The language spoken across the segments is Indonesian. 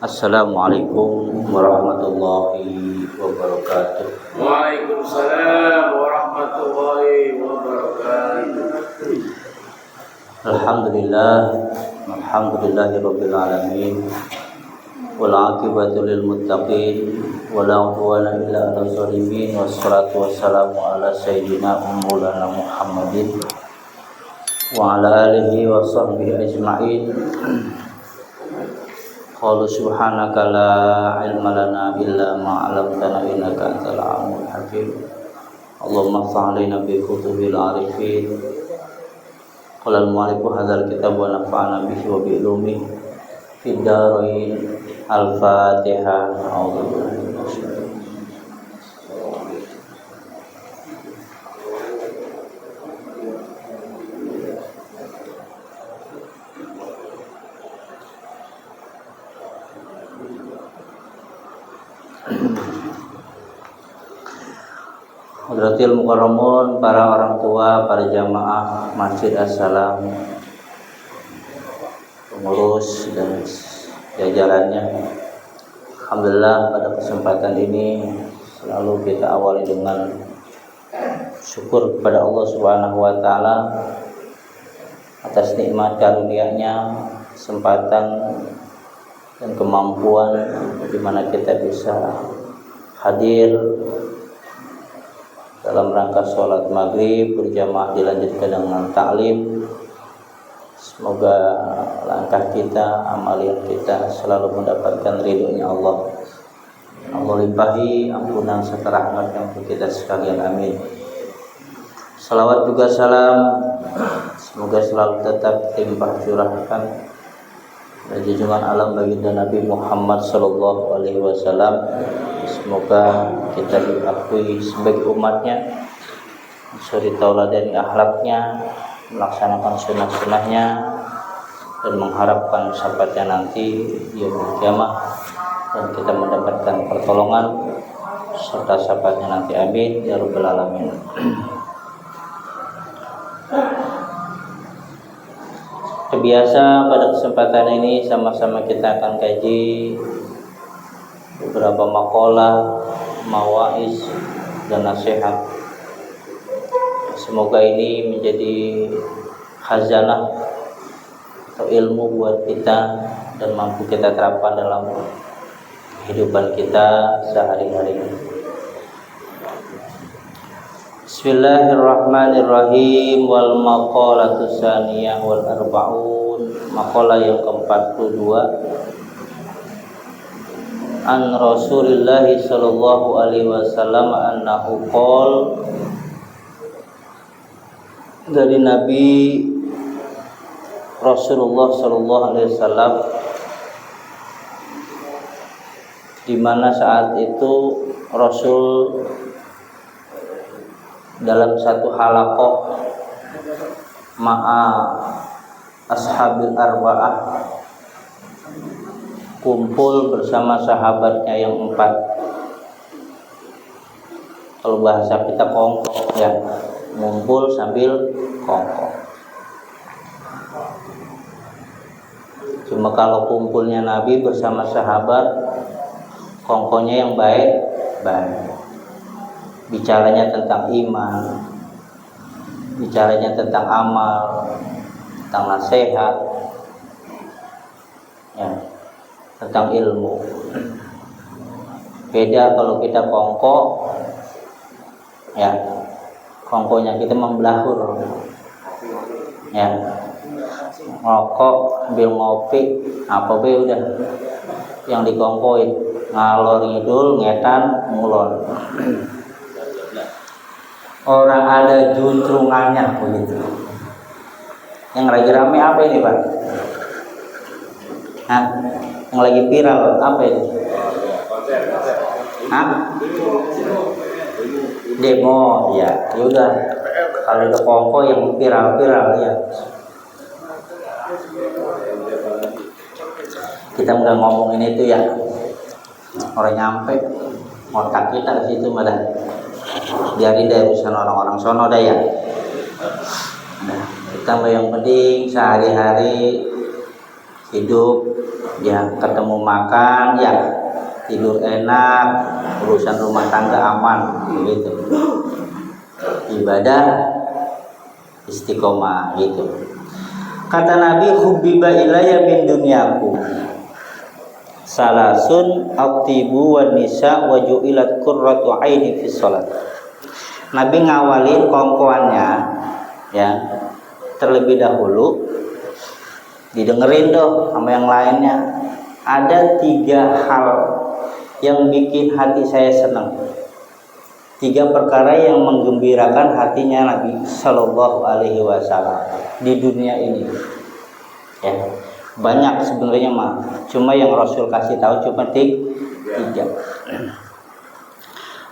Assalamualaikum warahmatullahi wabarakatuh. Waalaikumsalam warahmatullahi wabarakatuh. Alhamdulillahirabbil alamin. Wal 'aqibatu lil muttaqin wa la 'udwana illa 'alal zalimin. Wassalatu wassalamu ala sayyidina Maulana Muhammadin wa ala alihi wa sahbihi ajma'in. Qala subhanaka la ilma lana illa ma 'allamtana innaka antal 'alimul hakim. Allahumma fa'alina bi kutubil arifin. Qala al-mu'allifu hadzal kitab wa nafa'ana bihi wa bi ulumihi fid dharain. Al-Fatihah. A'udzubillahi minasyaitonir Hadratil Mukarramun, para orang tua, para jamaah Masjid As-Salam, pengurus dan jajarannya. Alhamdulillah pada kesempatan ini selalu kita awali dengan syukur kepada Allah Subhanahu wa taala atas nikmat karunia-Nya, kesempatan dan kemampuan di mana kita bisa hadir dalam rangka sholat maghrib berjamaah dilanjutkan dengan ta'lim. Semoga langkah kita, amalan kita selalu mendapatkan ridhonya Allah. Allah limpahi ampunan serta rahmatnya untuk kita sekalian, amin. Salawat juga salam semoga selalu tetap limpah curahkan dan junjungan alam baginda Nabi Muhammad sallallahu alaihi wasallam. Semoga kita diakui sebagai umatnya, suri tauladani akhlaknya, melaksanakan sunnah-sunnahnya, dan mengharapkan syafaatnya nanti di yaumul qiyamah, dan kita mendapatkan pertolongan serta syafaatnya nanti, amin ya rabbal alamin. Biasa pada kesempatan ini sama-sama kita akan kaji beberapa makalah, mawaiz dan nasihat. Semoga ini menjadi khazanah atau ilmu buat kita dan mampu kita terapkan dalam kehidupan kita sehari-hari. Bismillahirrahmanirrahim. Wal maqalatu tsaniyah wal arba'un. Maqalah yang ke-42. An Rasulillah sallallahu alaihi wasallam annahu qol. Dari Nabi Rasulullah sallallahu alaihi wasallam, di mana saat itu Rasul dalam satu halaqah ma'a ashabil arba'ah, kumpul bersama sahabatnya yang 4. Kalau bahasa kita kongko ya, ngumpul sambil kongko. Cuma kalau kumpulnya Nabi bersama sahabat, kongkonya yang baik-baik. Bicaranya tentang iman, bicaranya tentang amal, tentang nasihat, ya, tentang ilmu. Beda kalau kita kongko, ya, kongkonya kita membelahur, ya, ngokok, ambil ngopi, apa be udah yang dikongkoin, ngalor ngidul, ngetan, ngulon. Orang ada juntrungannya begitu. Yang lagi rame apa ini, Pak? Hah? Yang lagi viral apa ini? Hah? Demo, ya. Yaudah. Kalau ada kongko yang viral ya. Kita udah ngomongin itu ya. Orang nyampe, otak kita ke situ malah. Biarin deh urusan orang-orang sono dah ya. Nah, kita yang penting sehari-hari hidup Ya, ketemu makan, ya tidur enak, urusan rumah tangga aman, gitu. Ibadah istiqomah, gitu. Kata Nabi, hubbiba ilayya min dunyaku salasun atibu wan nisa wa ju'ilat qurratu aini fi shalat. Nabi ngawalin kongkoannya, ya, terlebih dahulu didengerin doh sama yang lainnya. Ada 3 hal yang bikin hati saya senang, 3 perkara yang menggembirakan hatinya Nabi Shallallahu Alaihi Wasallam di dunia ini. Ya, banyak sebenarnya mah, cuma yang Rasul kasih tahu cuma 3.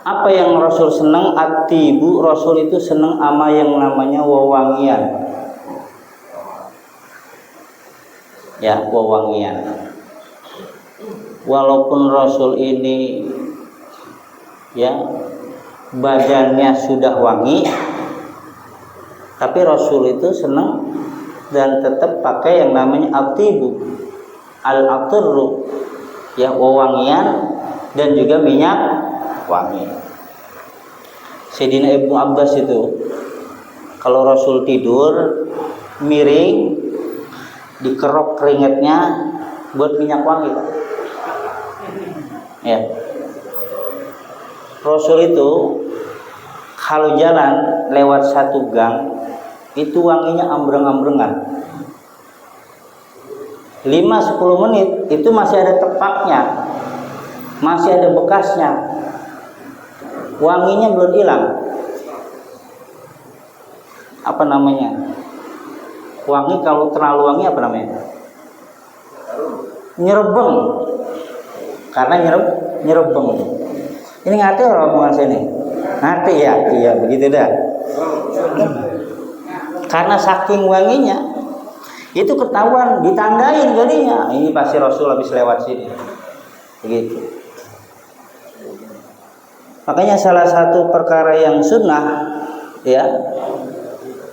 Apa yang Rasul senang? Atibu, Rasul itu senang ama yang namanya wewangian. Ya, wewangian. Walaupun Rasul ini, ya, badannya sudah wangi, tapi Rasul itu senang dan tetap pakai yang namanya atibu, al-aturru, ya, wewangian dan juga minyak wangi. Sayyidina Ibnu Abbas itu kalau Rasul tidur miring, dikerok keringetnya buat minyak wangi, Pak. Ya. Rasul itu kalau jalan lewat satu gang itu wanginya ambreng-ambrengan. 5-10 menit itu masih ada tepaknya, masih ada bekasnya, wanginya belum hilang. Apa namanya? Wangi kalau terlalu wangi apa namanya? Nyerebeng. Karena nyerebeng. Ini ngerti orang omongan sini? Ngerti ya? Iya, begitu dah. Karena saking wanginya itu ketahuan, ditandain jadinya. Ini pasti Rasul habis lewat sini. Begitu. Makanya salah satu perkara yang sunnah, ya,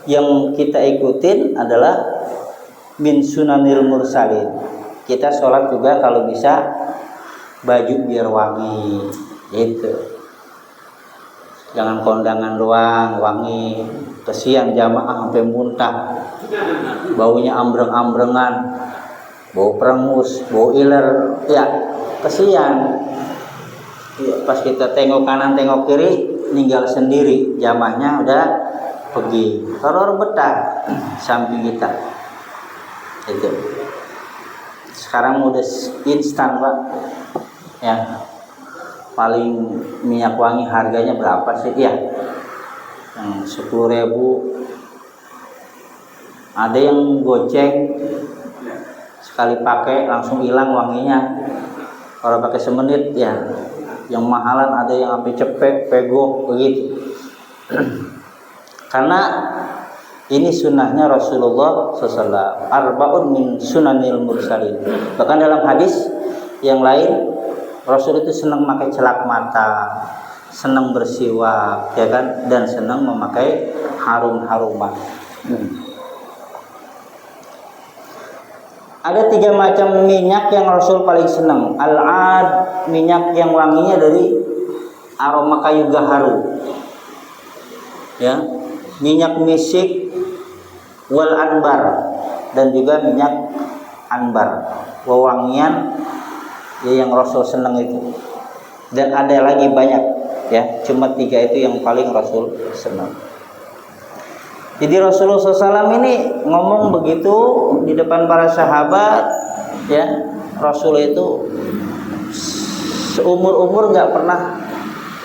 yang kita ikutin adalah min sunanil mursalin. Kita sholat juga kalau bisa baju biar wangi, gitu. Jangan kondangan doang wangi, kesian jamaah sampai muntah, baunya ambreng-ambrengan, bau perengus, bau iler, ya kesian. Pas kita tengok kanan tengok kiri, ninggal sendiri, jamaahnya udah pergi. Kalau orang betah samping kita, itu. Sekarang udah instan, Pak. Ya, paling minyak wangi harganya berapa sih? Ya, 10.000. Ada yang goceng, sekali pakai langsung hilang wanginya. Kalau pakai semenit, ya, yang mahalan ada yang sampai cepet, pego, begitu. Karena ini sunnahnya Rasulullah SAW. Arba'un min sunanil mursalin. Bahkan dalam hadis yang lain, Rasul itu senang memakai celak mata, senang bersiwak, ya kan, dan senang memakai harum-haruman. Ada 3 macam minyak yang Rasul paling senang. Al-ad, minyak yang wanginya dari aroma kayu gaharu. Ya, minyak misik, wal anbar, dan juga minyak anbar, wewangian, ya, yang Rasul senang itu. Dan ada lagi banyak, ya, cuma 3 itu yang paling Rasul senang. Jadi Rasulullah SAW ini ngomong begitu di depan para sahabat, ya. Rasul itu seumur-umur nggak pernah,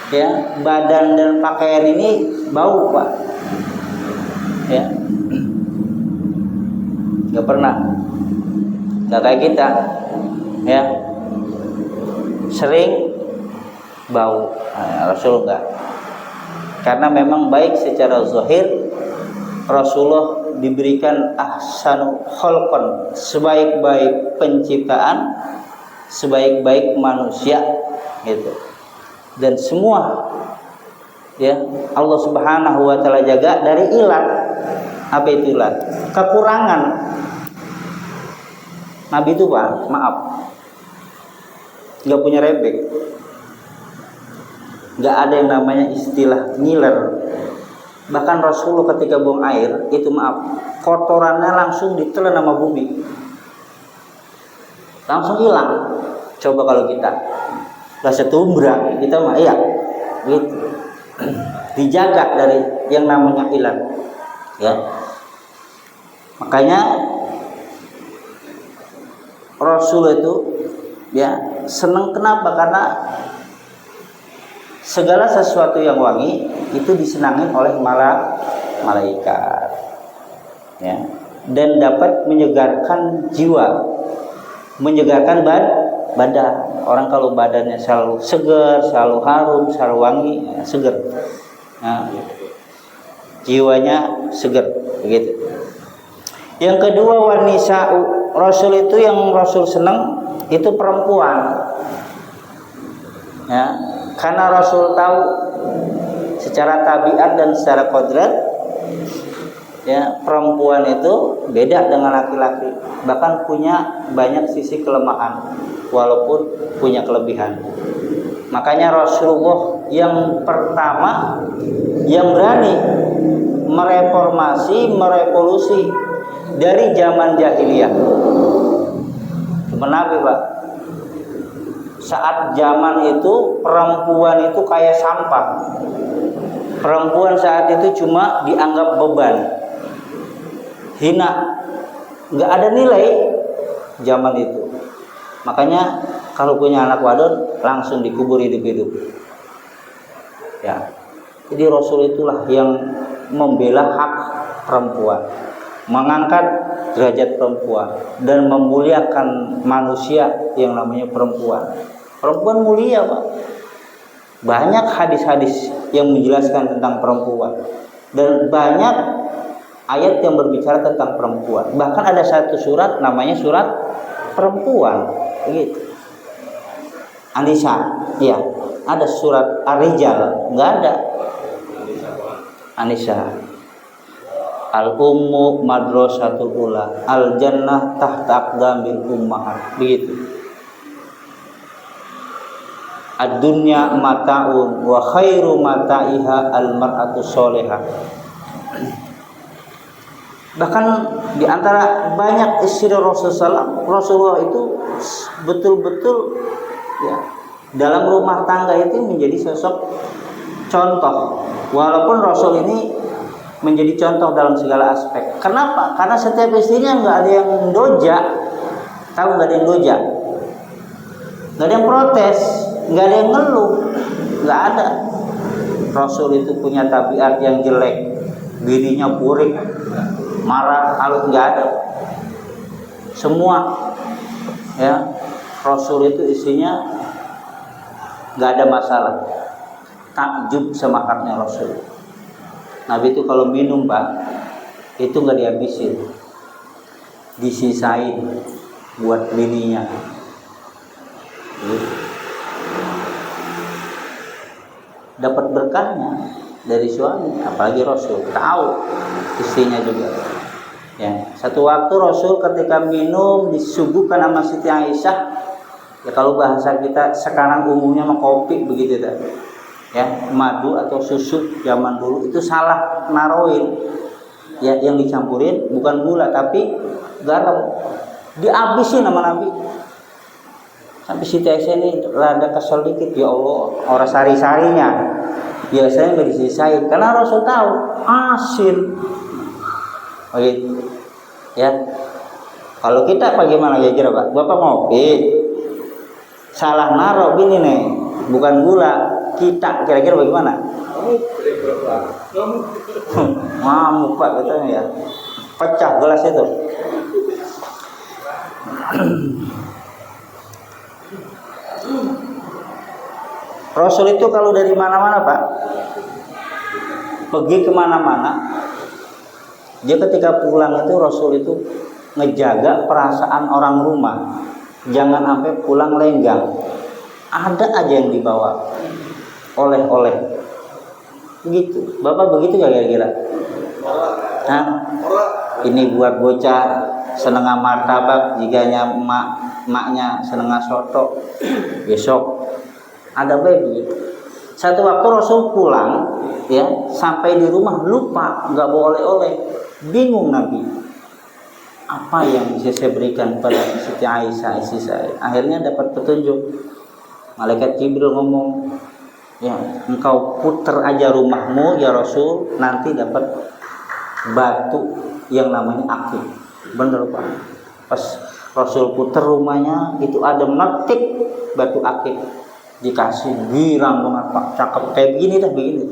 ya, badan dan pakaian ini bau, Pak. Ya, nggak pernah, nggak kayak kita, ya, sering bau. Rasul enggak, karena memang baik secara zahir. Rasulullah diberikan ahsanu khalqan, sebaik-baik penciptaan, sebaik-baik manusia, gitu. Dan semua, ya, Allah Subhanahu wa taala jaga dari ilat. Apa itu ilat? Kekurangan. Nabi itu Pak, maaf, nggak punya rebek, nggak ada yang namanya istilah ngiler. Bahkan Rasulullah ketika buang air itu maaf, kotorannya langsung ditelan sama bumi, langsung hilang. Coba kalau kita lah setumbra, kita mah iya gitu, dijaga dari yang namanya hilang, ya. Makanya Rasul itu ya senang, kenapa? Karena segala sesuatu yang wangi itu disenangi oleh malaikat, ya, dan dapat menyegarkan jiwa, menyegarkan badan. Orang kalau badannya selalu segar, selalu harum, selalu wangi, ya, segar, nah, jiwanya segar, begitu. Yang kedua, wanisa'u, Rasul itu yang Rasul senang itu perempuan, ya, karena Rasul tahu secara tabiat dan secara kodrat, ya, perempuan itu beda dengan laki-laki, bahkan punya banyak sisi kelemahan walaupun punya kelebihan. Makanya Rasulullah yang pertama yang berani merevolusi dari zaman jahiliyah. Cuma Nabi Pak, saat zaman itu perempuan itu kayak sampah. Perempuan saat itu cuma dianggap beban, hina, nggak ada nilai zaman itu. Makanya kalau punya anak wadon langsung dikubur hidup-hidup, ya. Jadi Rasul itulah yang membela hak perempuan, mengangkat derajat perempuan, dan memuliakan manusia yang namanya perempuan. Perempuan mulia Pak. Banyak hadis-hadis yang menjelaskan tentang perempuan, dan banyak ayat yang berbicara tentang perempuan. Bahkan ada satu surat namanya surat perempuan, gitu. An-Nisa, ya. Ada surat Ar-Rijal, nggak ada. An-Nisa. Al-ummu madrasatul ula, al-jannah tahta aqdamil ummahat, begitu. Ad-dunya mata'un wa khairu mata'iha al-mar'atu sholihah. Bahkan di antara banyak istri Rasulullah itu betul-betul, ya, dalam rumah tangga itu menjadi sosok contoh. Walaupun Rasul ini menjadi contoh dalam segala aspek. Kenapa? Karena setiap istrinya nggak ada yang doja. Tahu nggak ada yang doja? Nggak ada yang protes, nggak ada yang ngeluh, nggak ada. Rasul itu punya tabiat yang jelek, bininya burik, marah, kalau nggak ada. Semua, ya, Rasul itu isinya nggak ada masalah. Takjub sama haknya Rasul. Nabi itu kalau minum Pak, itu nggak dihabisin, disisain buat bininya. Dapat berkahnya dari suami, apalagi Rasul tahu istrinya juga. Ya, satu waktu Rasul ketika minum disuguhkan sama Siti Aisyah, ya kalau bahasa kita sekarang umumnya mah kopi begitu tadi. Ya, madu atau susu zaman dulu itu salah naroin. Ya, yang dicampurin bukan gula tapi garam. Dihabisin sama Nabi. Sampai Siti Aisyah ini rada kesel dikit, ya Allah, orang sari-sarinya biasanya nggak disisain karena Rasul tahu asin. Oke, ya. Kalau kita bagaimana kira-kira Pak? Bapak ngopi, salah naruh gini nih, bukan gula. Kita kira-kira bagaimana? Ngamuk Pak katanya, ya. Pecah gelas itu. Rasul itu kalau dari mana-mana Pak, pergi kemana-mana, dia ketika pulang itu Rasul itu ngejaga perasaan orang rumah, jangan sampai pulang lenggang. Ada aja yang dibawa oleh-oleh, begitu. Bapak begitu gak kira-kira? Nah, Ini buat bocah senengah martabak, jiganya maknya senengah soto. Besok ada baby. Satu waktu Rasul pulang, ya, sampai di rumah lupa, nggak bawa oleh-oleh. Bingung Nabi, apa yang bisa saya berikan pada Siti Aisyah, istri saya. Akhirnya dapat petunjuk. Malaikat Jibril ngomong, ya, engkau puter aja rumahmu ya Rasul, nanti dapat batu yang namanya akik. Bener Pak. Pas Rasul puter rumahnya, itu ada metik batu akik. Dikasih, girang banget Pak, cakep kayak begini dah, begini,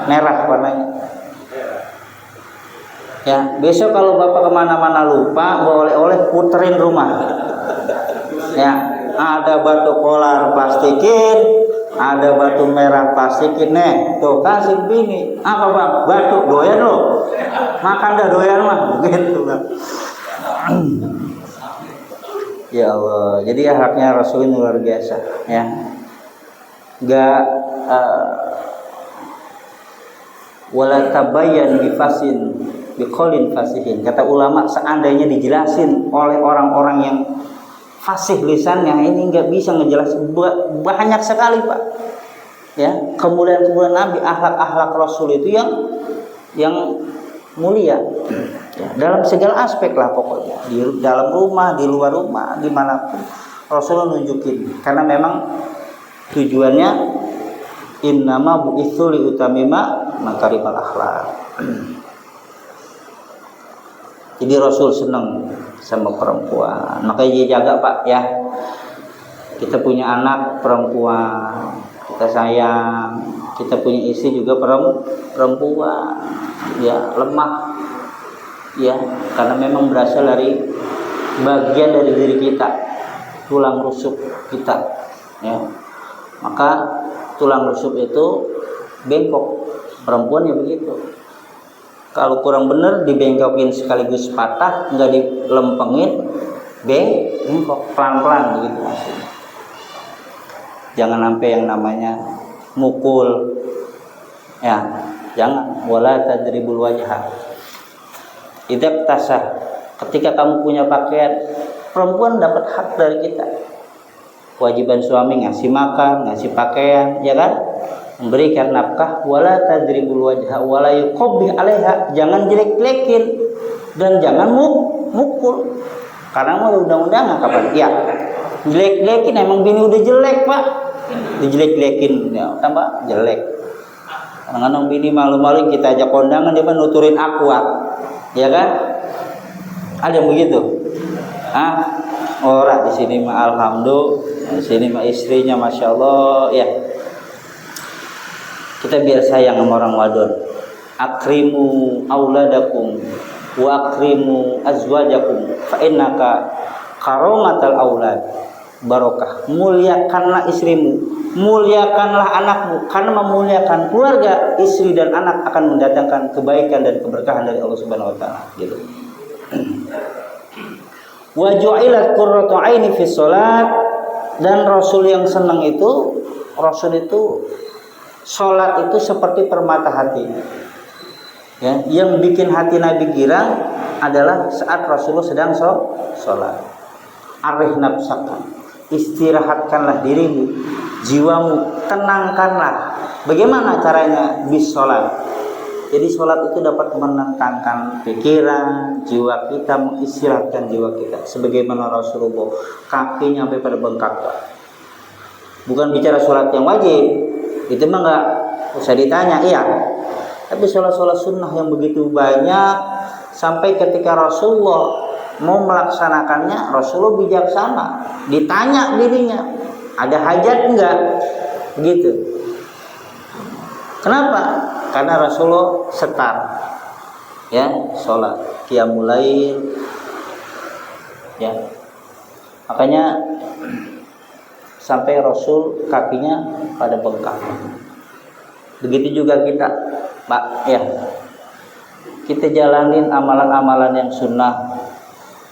merah warnanya. Ya, besok kalau Bapak kemana-mana lupa bawa oleh-oleh, puterin rumah. Ya, ada batu kolar plastikin, ada batu merah plastikin, tuh kasih bini. Apa Bang? Batu doyan lo, makan dah doyan mah, begitu Bang. Ya Allah, jadi akhlaknya Rasul ini luar biasa, ya. Enggak wala tabayyan bifasin biqaulin fasihin. Kata ulama, seandainya dijelasin oleh orang-orang yang fasih lisannya, ini enggak bisa ngejelasin, banyak sekali Pak. Ya, kemuliaan Nabi, akhlak-akhlak Rasul itu yang mulia. Ya, dalam segala aspek lah pokoknya, di dalam rumah, di luar rumah, dimanapun Rasul nunjukin, karena memang tujuannya innama bu'itsu li utamima makarimal akhlak. Jadi Rasul senang sama perempuan, makanya dia jaga Pak, ya. Kita punya anak perempuan, kita sayang. Kita punya istri juga perempuan, ya, lemah, ya, karena memang berasal dari bagian dari diri kita, tulang rusuk kita, ya. Maka tulang rusuk itu bengkok, perempuan ya begitu. Kalau kurang bener dibengkokin sekaligus patah, nggak dilempengin, bengkok pelan-pelan begitu maksudnya. Jangan sampai yang namanya mukul, ya, jangan. Wala tadribul wajha. Idak tasah, ketika kamu punya pakaian, perempuan dapat hak dari kita. Kewajiban suami ngasih makan, ngasih pakaian, ya kan? Memberikan nafkah. Wala tadribul wajha wala yuqabbih 'alaiha, jangan jelek-jelekin dan jangan mukul. Karena mau undang-undang kapan? Ya, jelek-jelekin, emang bini udah jelek Pak, dijelek-jelekin, ya, tambah jelek. Kadang-kadang bini malu-malu kita ajak kondangan, dia nuturin aqua, ya kan? Ada yang begitu? Orang di sini mah alhamdulillah, di sini mah istrinya masya Allah, ya. Kita biar sayang sama orang wadon. Akrimu auladakum wa akrimu azwajakum fa innaka karomatal aulad. Barokah. Muliakanlah istrimu, muliakanlah anakmu, karena memuliakan keluarga, istri dan anak akan mendatangkan kebaikan dan keberkahan dari Allah Subhanahu wa taala, gitu. Wa ju'ilat qurratu aini fi shalat, dan Rasul yang senang itu, Rasul itu salat itu seperti permata hati. Ya, yang bikin hati Nabi girang adalah saat Rasulullah sedang salat. Arih nafsaka, istirahatkanlah dirimu, jiwamu, tenangkanlah. Bagaimana caranya? Bis sholat. Jadi sholat itu dapat menenangkan pikiran, jiwa kita, mengistirahatkan jiwa kita. Sebagaimana Rasulullah kakinya sampai pada bengkak. Bukan bicara sholat yang wajib, itu mah nggak usah ditanya, iya. Tapi sholat-sholat sunnah yang begitu banyak, sampai ketika Rasulullah mau melaksanakannya, Rasulullah bijaksana, ditanya dirinya, ada hajat enggak? Begitu. Kenapa? Karena Rasulullah setar, ya, sholat qiyamul lail, ya. Makanya sampai Rasul kakinya pada bengkak. Begitu juga kita, Pak, ya. Kita jalanin amalan-amalan yang sunnah,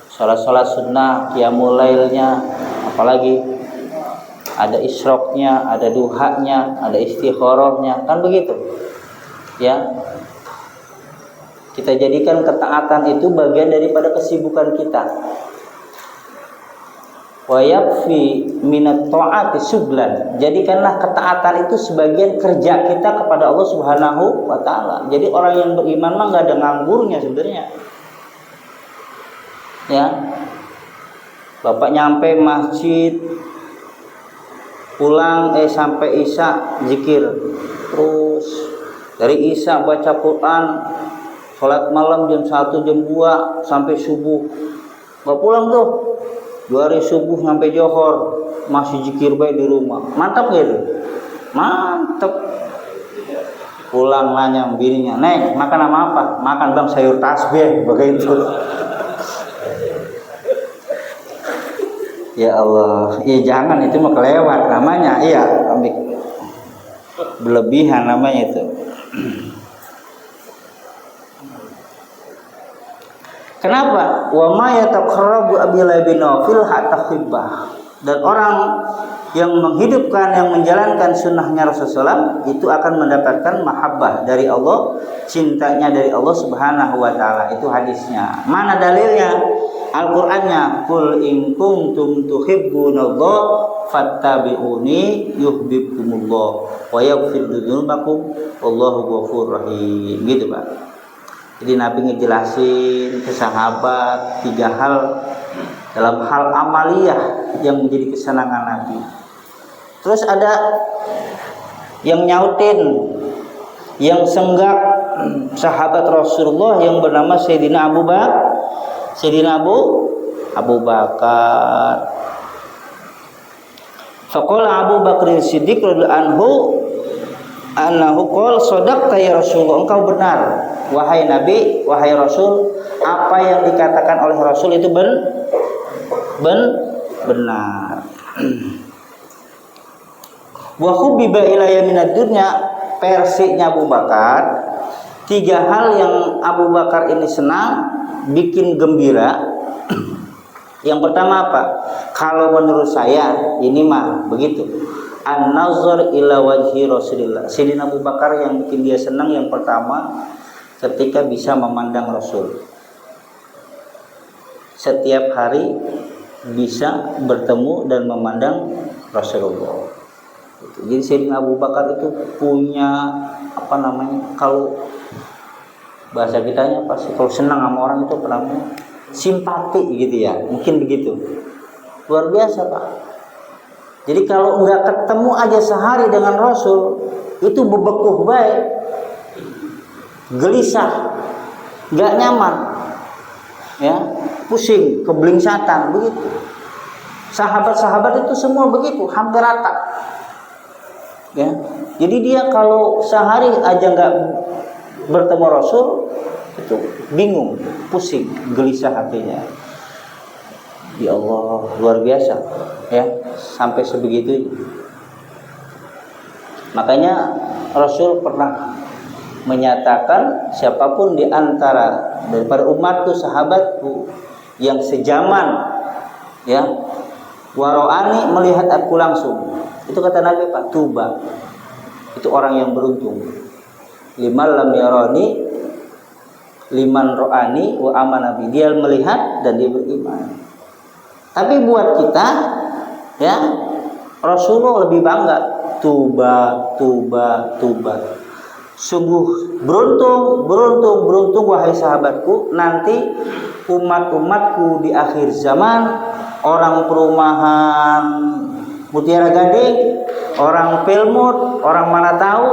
sholat-sholat sunnah, qiyamul lailnya, apalagi ada isyroknya, ada duhanya, ada istikharahnya, kan begitu, ya. Kita jadikan ketaatan itu bagian daripada kesibukan kita. Wa yakfi minat ta'ati sublan. Jadikanlah ketaatan itu sebagian kerja kita kepada Allah Subhanahu wa taala. Jadi orang yang beriman mah enggak ada nganggurnya sebenarnya. Ya. Bapak nyampe masjid, pulang sampai Isya zikir terus, dari Isya baca Quran, sholat malam jam 1 jam 2 sampai subuh. Bapak pulang tuh 2 hari subuh sampai Johor masih zikir baik di rumah. Mantap gitu. Mantap. Pulang nanya bininya, "Neng, makan apa? Makan Bang sayur tasbih." Begitu. Ya Allah, ya jangan, itu mah kelewat namanya. Iya, berlebihan namanya itu. Kenapa? Wa ma yataqarrabu abila binafil hatta hibbah. Dan orang yang menghidupkan, yang menjalankan sunnahnya Rasulullah itu akan mendapatkan mahabbah dari Allah, cintanya dari Allah Subhanahu wa taala. Itu hadisnya. Mana dalilnya? Al-Qur'annya, "Qul in kuntum tuhibbunallah fattabi'uni yuhibbukumullah wa yaghfir dzunubakum wallahu ghafurur rahim." Gitu, Pak. Jadi Nabi ngejelasin ke sahabat 3 hal dalam hal amaliyah yang menjadi kesenangan Nabi. Terus ada yang nyautin, yang senggak sahabat Rasulullah yang bernama Sayyidina Abu Bakar. Faqala Abu Bakr Siddiq radhiyallahu anhu qala shadaqta ya Rasulullah, engkau benar wahai Nabi, wahai Rasul, apa yang dikatakan oleh Rasul itu benar. Wa hubbiba ilayya minad dunya, versinya Abu Bakar, 3 hal yang Abu Bakar ini senang, bikin gembira. Yang pertama apa? Kalau menurut saya ini mah begitu. An-nazar ila wajhi Rasulillah. Sayyidina Abu Bakar yang bikin dia senang yang pertama ketika bisa memandang Rasul. Setiap hari bisa bertemu dan memandang Rasulullah. Jadi Sayyidina Abu Bakar itu punya kalau bahasa kitanya pasti kalau senang sama orang itu simpati gitu ya, mungkin begitu. Luar biasa, Pak. Jadi kalau enggak ketemu aja sehari dengan Rasul, itu bebekuh baik, gelisah, enggak nyaman, ya, pusing, keblingsatan, begitu. Sahabat-sahabat itu semua begitu, hampir rata. Ya. Jadi dia kalau sehari aja enggak bertemu Rasul, itu bingung, pusing, gelisah hatinya. Ya Allah, luar biasa, ya, sampai sebegitu. Makanya Rasul pernah menyatakan, siapapun di antara daripada umatku, sahabatku yang sejaman, ya, waro'ani, melihat aku langsung, itu kata Nabi, Pak, tuba, itu orang yang beruntung. Liman lam yarani liman ro'ani wa amana bi, dia melihat dan dia beriman. Tapi buat kita, ya, Rasulullah lebih bangga, tuba. Sungguh beruntung wahai sahabatku, nanti umat-umatku di akhir zaman, orang perumahan Mutiara Gading, orang Pilmut, orang mana tahu,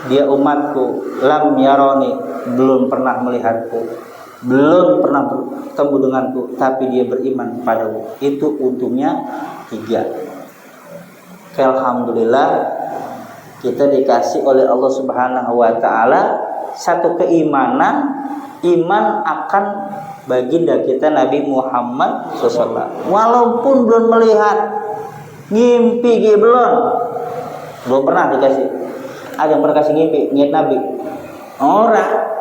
dia umatku, lam yaroni, belum pernah melihatku, belum pernah bertemu denganku, tapi dia beriman kepadaku. Itu untungnya 3. Alhamdulillah kita dikasih oleh Allah Subhanahu wa taala satu keimanan, iman akan baginda kita Nabi Muhammad SAW. Walaupun belum melihat, ngimpi belum pernah dikasih. Ada yang pernah kasih ngimpi, niat Nabi? Orang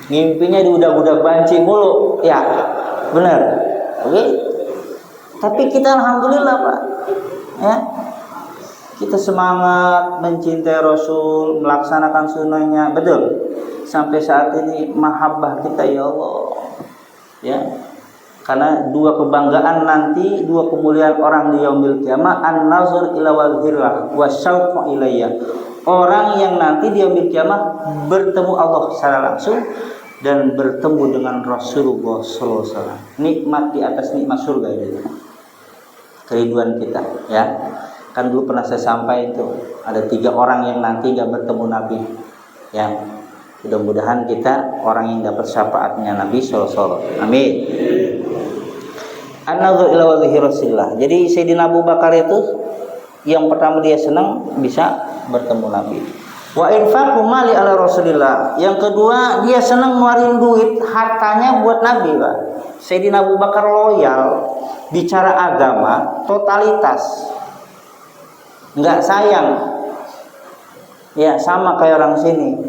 ngimpinya di budak-budak banci mulu, ya, benar. Oke. Tapi kita alhamdulillah, Pak, ya, kita semangat mencintai Rasul, melaksanakan sunnahnya, betul. sampai saat ini mahabbah kita ya Allah. Ya. Karena dua kebanggaan nanti, dua kemuliaan orang di yaumil kiamah, an-nazar ila wajhillah wa syauqu ilayya. Orang yang nanti di yaumil kiamah bertemu Allah secara langsung dan bertemu dengan Rasulullah sallallahu alaihi wasallam. Nikmat di atas nikmat surga itu. Kerinduan kita, ya. Kan dulu pernah saya sampaikan itu, ada 3 orang yang nanti gak bertemu Nabi. Yang mudah-mudahan kita orang yang dapat syafaatnya Nabi sallallahu alaihi wasallam. Amin. An-nazar ila wajhi Rasulillah. Jadi Sayyidina Abu Bakar itu yang pertama dia senang bisa bertemu Nabi. Wa infaqu mali ala Rasulillah. Yang kedua dia senang ngeluarin duit hartanya buat Nabi, Pak. Sayyidina Abu Bakar loyal, bicara agama totalitas. Enggak sayang. Ya, sama kayak orang sini.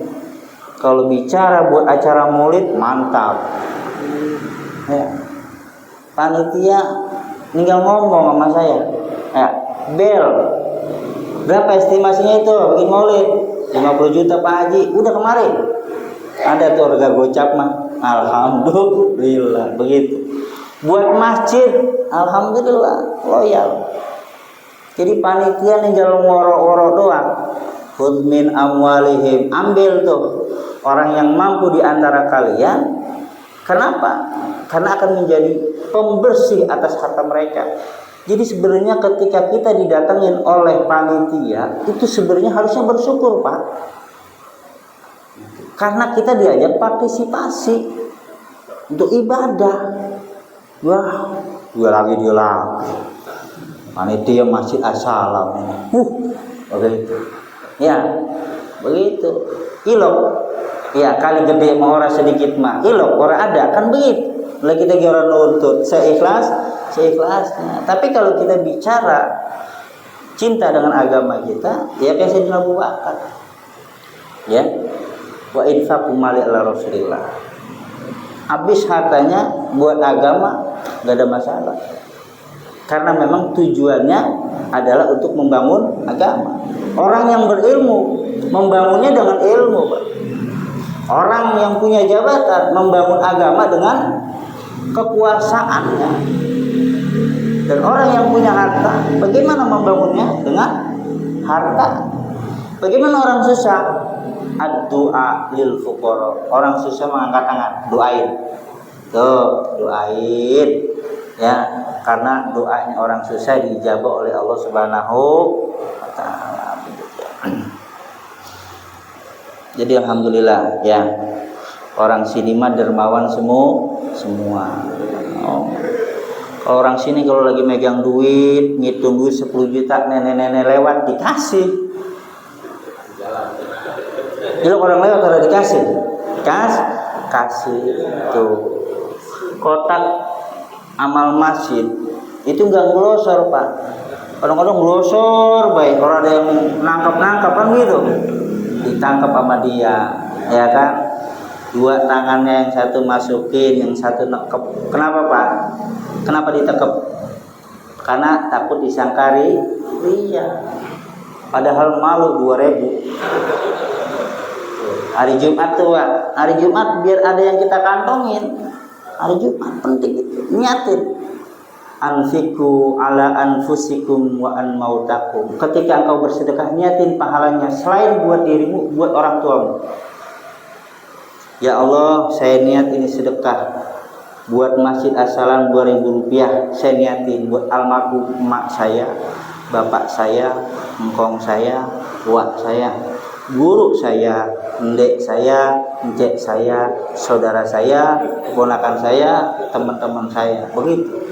Kalau bicara buat acara maulid mantap. Ya. Panitia tinggal ngomong sama saya, ya, bel berapa estimasinya itu bikin maulid 50 juta Pak Haji, udah kemarin ada tuh harga gocap mah, alhamdulillah begitu. Buat masjid alhamdulillah loyal. Jadi panitia tinggal ngoro-ngoro doang. Khudh min amwalihim, ambil tuh orang yang mampu di antara kalian. Kenapa? Karena akan menjadi pembersih atas harta mereka. Jadi sebenarnya ketika kita didatengin oleh panitia, itu sebenarnya harusnya bersyukur, Pak. Karena kita diajak partisipasi untuk ibadah. Wah, dia lagi. Panitia Masjid As-Salam ini. Begitu. Ya, begitu. Ilok. Ya, kali gede mau orang sedikit mah ilok orang ada kan begitu. Lagi kita orang nuntut seikhlasnya. Tapi kalau kita bicara cinta dengan agama kita, ya kayak Sayyidina Abu Bakar. Ya. Wa infaqu mali ala Rasulillah. Habis hartanya buat agama enggak ada masalah. Karena memang tujuannya adalah untuk membangun agama. Orang yang berilmu membangunnya dengan ilmu, Pak. Orang yang punya jabatan membangun agama dengan kekuasaannya. Dan orang yang punya harta bagaimana membangunnya? Dengan harta. Bagaimana orang susah? Ad-du'a lil fuqara. Orang susah mengangkat tangan, doain. Tuh, doain. Ya, karena doanya orang susah dijabah oleh Allah Subhanahu wa taala. Jadi alhamdulillah ya, orang sini mah dermawan semua. Oh. Kalau orang sini kalau lagi megang duit, ngitung duit 10 juta, nenek-nenek lewat dikasih. Jadi orang lewat kalau dikasih, kasih tuh kotak amal masjid itu enggak ngelosor, Pak. Kadang-kadang ngelosor baik, kalau ada yang nangkap kan gitu. Ditangkap sama dia, ya kan? 2 tangannya, yang satu masukin, yang satu nekep. Kenapa, Pak? Kenapa ditekep? Karena takut disangkari. Iya. Padahal malu 2.000. Hari Jumat tuh, Pak. Hari Jumat biar ada yang kita kantongin. Hari Jumat penting itu. Niatin. Anfiku ala anfusikum wa an mautakum. Ketika engkau bersedekah, niatin pahalanya selain buat dirimu, buat orang tuamu. Ya Allah, saya niat ini sedekah buat Masjid As-Salam 2.000 rupiah. Saya niatin buat almarhum emak saya, bapak saya, engkong saya, wak saya, guru saya, ndek saya, encek saya, saudara saya, keponakan saya, teman-teman saya. Begitu.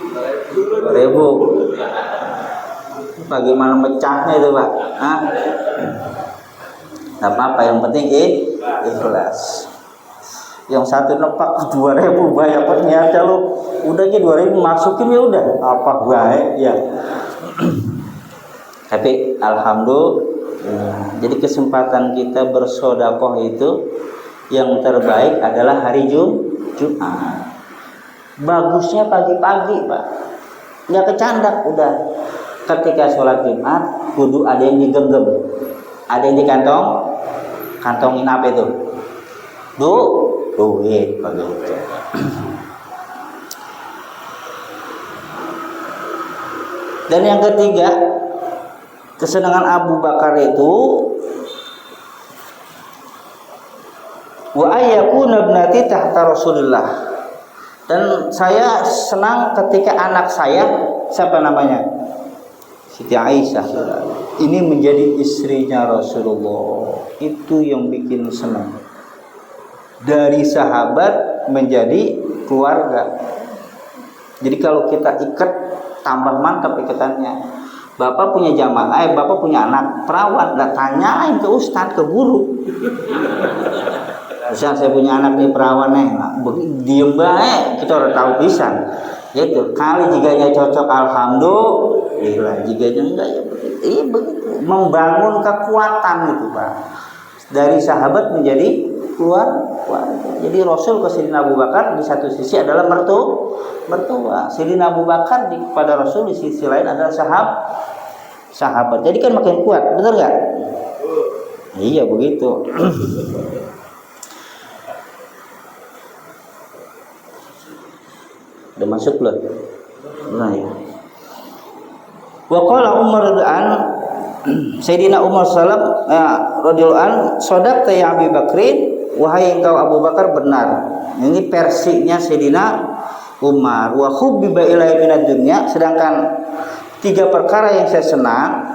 2.000. Bagaimana mecahnya itu, Pak? Nggak apa-apa, yang penting ikhlas. Yang satu nepak 2.000 banyak ternyata lu udah aja 2.000 masukin ya udah apa baik ya. Tapi alhamdulillah. Jadi kesempatan kita bersedekah itu yang terbaik adalah hari Jumat. Bagusnya pagi-pagi, Pak. Nggak kecandak udah. Ketika sholat Jumat kudu ada yang digenggam, ada yang dikantongin apa itu? duit begitu. Dan yang ketiga, kesenangan Abu Bakar itu wa ayyakuna ibnati tahta Rasulillah. Dan saya senang ketika anak saya, siapa namanya? Siti Aisyah, ini menjadi istrinya Rasulullah. Itu yang bikin senang. Dari sahabat menjadi keluarga. Jadi kalau kita ikat, tambah mantap ikatannya. Bapak punya jamaah, bapak punya anak perawan, lah tanyain ke ustadz, ke guru. Misalnya saya punya anak nih perawan nih, diem baik, kita udah tahu pisan. Gitu. Kali jiganya cocok, alhamdulillah. Jiganya enggak, ya begitu. Membangun kekuatan itu, Pak. Dari sahabat menjadi keluarga. Jadi Rasul ke Sayyidina Abu Bakar di satu sisi adalah mertua. Sayyidina Abu Bakar kepada Rasul di sisi lain adalah sahabat. Jadi kan makin kuat, betul nggak? Iya begitu. Udah masuk belum? Nah ya. Wa qala Umar radhiyallahu Sayyidina Umar radhiyallahu an, "Shadaqta ya Abi Bakrin, wahai engkau Abu Bakar benar." Ini versinya Sayyidina Umar. Wa hubbiba ilaiya minad dunya, sedangkan tiga perkara yang saya senang,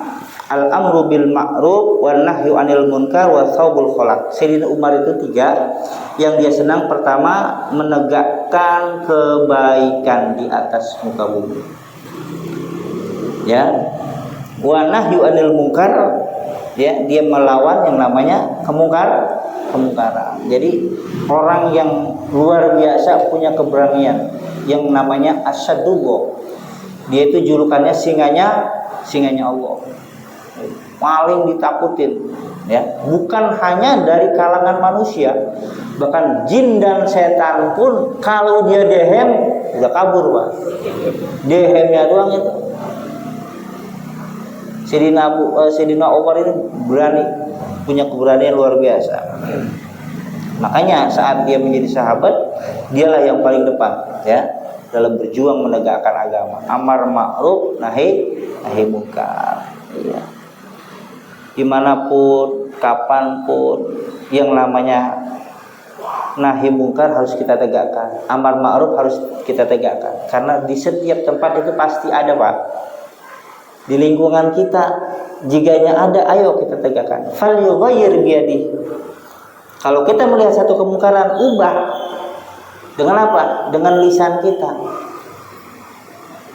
al-amru bil ma'ruf wan nahyu 'anil munkar wa saubul khalaq. Sayyidina Umar itu tiga yang dia senang. Pertama, menegakkan kebaikan di atas muka bumi. Ya. Wa nahyu 'anil munkar, ya, dia melawan yang namanya kemungkaran. Jadi orang yang luar biasa punya keberanian yang namanya asyadullah. Dia itu julukannya singanya Allah. Paling ditakutin, ya, bukan hanya dari kalangan manusia, bahkan jin dan setan pun kalau dia dehem udah kabur, Pak. Dehemnya doang itu. Sayyidina Umar ini berani, punya keberanian luar biasa. Makanya saat dia menjadi sahabat, dialah yang paling depan, ya, dalam berjuang menegakkan agama. Amar ma'ruf, nahi munkar. Ya. Dimanapun, kapanpun, yang namanya nahi munkar harus kita tegakkan. Amar ma'ruf harus kita tegakkan. Karena di setiap tempat itu pasti ada, Pak. Di lingkungan kita, jiganya ada, ayo kita tegakkan. Fal yughayyir biyadihi. Kalau kita melihat satu kemungkaran, ubah. Dengan apa? Dengan lisan kita,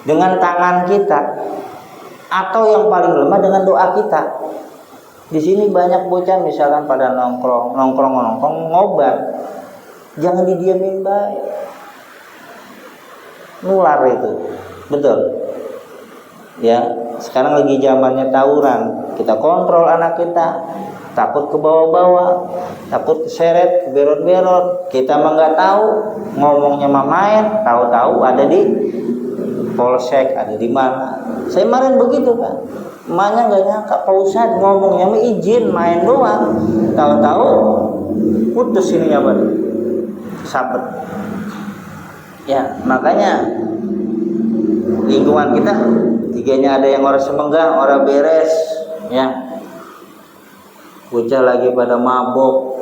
dengan tangan kita, atau yang paling lemah dengan doa kita. Di sini banyak bocah misalkan pada nongkrong ngobat, jangan didiamin baik, nular itu, betul. Ya, sekarang lagi zamannya tawuran, kita kontrol anak kita. Takut ke bawah-bawah, takut keseret, ke berot-berot. Kita mah nggak tahu, ngomongnya mah main, tahu-tahu ada di polsek, ada di mana. Saya kemarin begitu, kan, emaknya nggak nyangka, Pak Ustadz ngomongnya mah izin main doang, tahu-tahu putus ininya, Pak, sabet. Ya, makanya lingkungan kita tiganya ada yang orang semenggang, orang beres, ya. Bocah lagi pada mabok,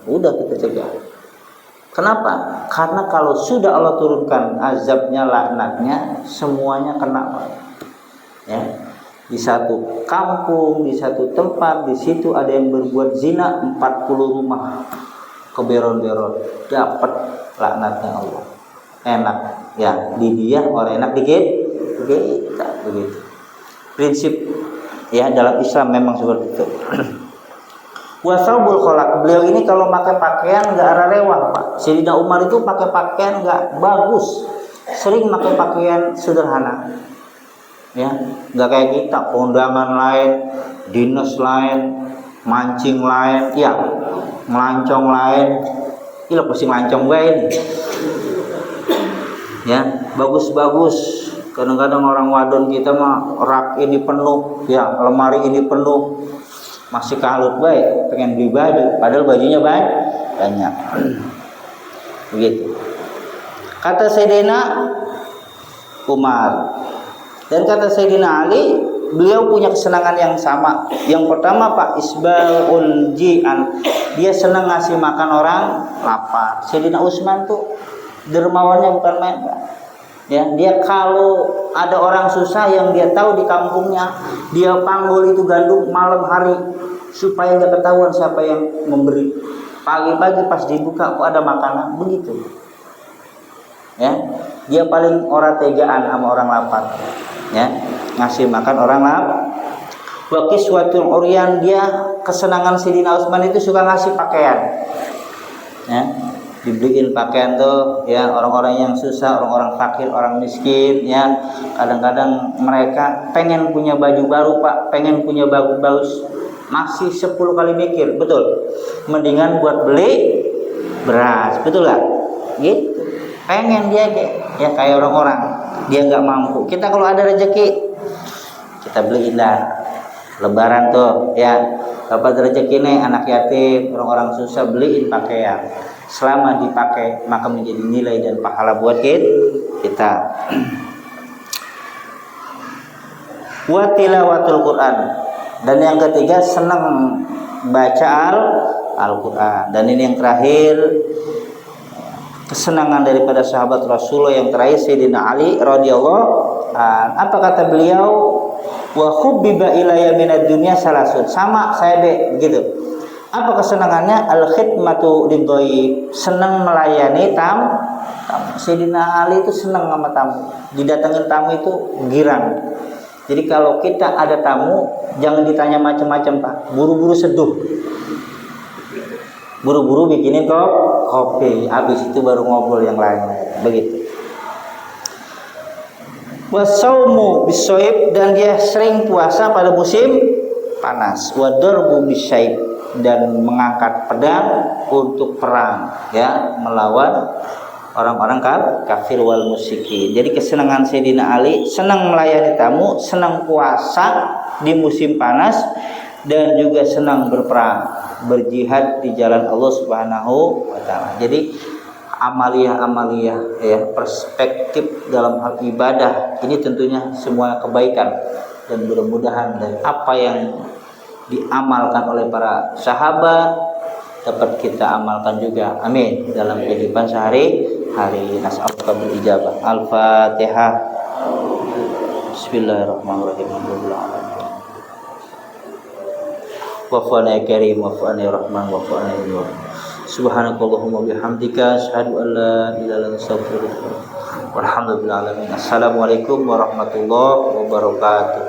udah kita cegah. Kenapa? Karena kalau sudah Allah turunkan azabnya, laknatnya, semuanya kena. Ya, di satu kampung, di satu tempat, di situ ada yang berbuat zina, 40 rumah keberon-beron, dapat laknatnya Allah. Enak, ya, di dia orang enak dikit, kita begitu. Prinsip, ya, dalam Islam memang seperti itu. Wasaubul kholak, beliau ini kalau pakai pakaian nggak arah rewah, Pak. Sayyidina Umar itu pakai pakaian nggak bagus, sering pakai pakaian sederhana, ya, nggak kayak kita, kondangan lain, dinas lain, mancing lain, ya, melancong lain. Ini pasti melancong gue ini, ya, bagus-bagus. Kadang-kadang orang wadon kita mah rak ini penuh, ya, lemari ini penuh. Masih kalut baik, pengen beli baju, padahal bajunya banyak. Begitu. Kata Sayyidina Umar dan kata Sayyidina Ali, beliau punya kesenangan yang sama. Yang pertama Pak, isbaul ji'an, dia senang ngasih makan orang lapar. Sayyidina Utsman tuh dermawannya bukan main, Pak. Ya, dia kalau ada orang susah yang dia tahu di kampungnya, dia panggul itu gandum malam hari supaya nggak ketahuan siapa yang memberi. Pagi-pagi pas dibuka kok ada makanan, begitu. Ya, dia paling orang tegaan sama orang lapar. Ya, ngasih makan orang lapar. Wa kiswatul uryan, dia kesenangan Sayyidina Utsman itu suka ngasih pakaian. Ya, dibeliin pakaian tuh ya orang-orang yang susah, orang-orang fakir, orang miskin ya. Kadang-kadang mereka pengen punya baju baru, Pak, pengen punya baju bagus, masih 10 kali mikir, betul. Mendingan buat beli beras, betul gak? Gitu. Pengen dia kayak orang-orang, dia nggak mampu. Kita kalau ada rezeki kita beliin dah. Lebaran tuh ya, dapat rezeki nih anak yatim, orang-orang susah, beliin pakaian. Selama dipakai maka menjadi nilai dan pahala buat kita. Wa tilawatul Quran, dan yang ketiga senang baca Al-Quran. Dan ini yang terakhir, kesenangan daripada sahabat Rasulullah yang terakhir Sayyidina Ali radhiyallahu apa kata beliau, wa hubbiba ilayya minad dunya salasun, sama saya begitu. Apa kesenangannya? Al khidmatu lidhaif, senang melayani tamu. Sayyidina Ali itu senang sama tamu, didatengin tamu itu girang. Jadi kalau kita ada tamu jangan ditanya macam-macam, Pak, buru-buru seduh, buru-buru bikinin kopi, habis itu baru ngobrol yang lain, begitu. Wasaumu bisoib, dan dia sering puasa pada musim panas. Wadarbu bisaib, dan mengangkat pedang untuk perang ya, melawan orang-orang kafir wal musyrikin. Jadi kesenangan Sayyidina Ali, senang melayani tamu, senang puasa di musim panas, dan juga senang berperang, berjihad di jalan Allah Subhanahu wa taala. Jadi amaliyah ya, perspektif dalam hal ibadah ini tentunya semua kebaikan, dan mudah-mudahan dari apa yang diamalkan oleh para sahabat dapat kita amalkan juga, amin, dalam kehidupan sehari-hari. Nas'aluka bil ijabah. Al-Fatihah. Bismillahirrahmanirrahim. Wa'fu'ana ya karim, wa'fu'ana ya rahman, wa'fu'ana ya nur. Subhanakallahumma bihamdika asyhadu an la ilaha illa anta astaghfiruka walhamdulillahi alamin. Assalamualaikum warahmatullahi wabarakatuh.